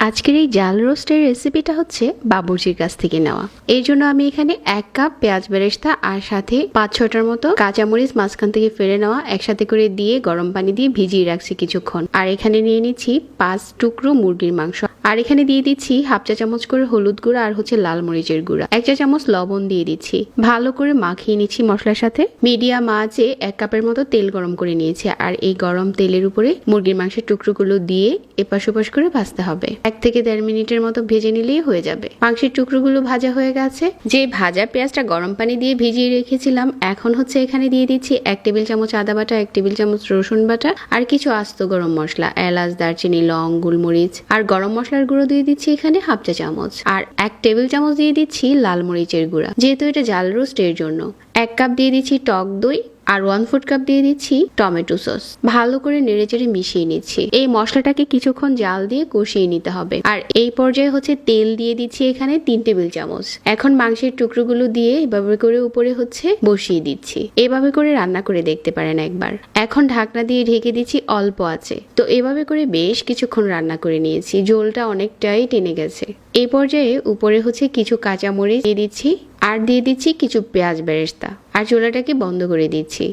আজকের এই জাল রোস্টের রেসিপিটা হচ্ছে বাবুর্চির কাছ থেকে নেওয়া। এই জন্য আমি এখানে 1 কাপ পেঁয়াজ বেরেস্তা আর সাথে 5-6টার মতো কাঁচামরিচ মাঝখান থেকে ফেলে নেওয়া একসাথে করে দিয়ে গরম পানি দিয়ে ভিজিয়ে রাখছি কিছুক্ষণ। আর এখানে নিয়ে নিচ্ছি 5 টুকরো মুরগির মাংস। আর এখানে দিয়ে দিচ্ছি হাফ চা চামচ করে হলুদ গুঁড়া আর হচ্ছে লাল মরিচের গুঁড়া, 1 চা চামচ লবণ দিয়ে দিচ্ছি। ভালো করে মাখিয়ে নিচ্ছি মশলার সাথে। মিডিয়াম আঁচে 1 কাপের মতো তেল গরম করে নিয়েছি। আর এই গরম তেলের উপরে মুরগির মাংসের টুকরোগুলো দিয়ে এপাশ ওপাশ করে ভাজতে হবে। 1 থেকে 1.5 মিনিটের মতো ভেজে নিলেই হয়ে যাবে। মাংসের টুকরোগুলো ভাজা হয়ে গেছে। যে ভাজা পেঁয়াজটা গরম পানি দিয়ে ভিজিয়ে রেখেছিলাম, এখন হচ্ছে এখানে দিয়ে দিচ্ছি 1 টেবিল চামচ আদা বাটা, 1 টেবিল চামচ রসুন বাটা আর কিছু আস্ত গরম মশলা, এলাচ, দারচিনি, লং, গোলমরিচ আর গরম মশলার গুঁড়ো দিয়ে দিচ্ছি এখানে হাফ চা চামচ। আর 1 টেবিল চামচ দিয়ে দিচ্ছি লাল মরিচের গুঁড়া, যেহেতু এটা জাল রোস্টের জন্য। 1 কাপ দিয়ে দিচ্ছি টক দই আর 1/4 কাপ দিয়ে দিচ্ছি টমেটো সস। ভালো করে নেড়েচেড়ে মিশিয়ে নিচ্ছি। এই মশলাটাকে কিছুক্ষণ জাল দিয়ে কষিয়ে নিতে হবে। আর এই পর্যায়ে হচ্ছে তেল দিয়ে দিচ্ছি এখানে 3 টেবিল চামচ। এখন মাংসের টুকরোগুলো দিয়ে এভাবে করে উপরে হচ্ছে বসিয়ে দিচ্ছি। এভাবে করে রান্না করে দেখতে পারেন একবার। এখন ঢাকনা দিয়ে ঢেকে দিচ্ছি অল্প আছে। তো এভাবে করে বেশ কিছুক্ষণ রান্না করে নিয়েছি। ঝোলটা অনেকটাই টেনে গেছে। এই পর্যায়ে উপরে হচ্ছে কিছু কাঁচামরিচ দিয়ে দিচ্ছি আর দিয়ে দিচ্ছি কিছু পেঁয়াজ বেরেস্তা আর চুলাটাকে বন্ধ করে দিচ্ছি।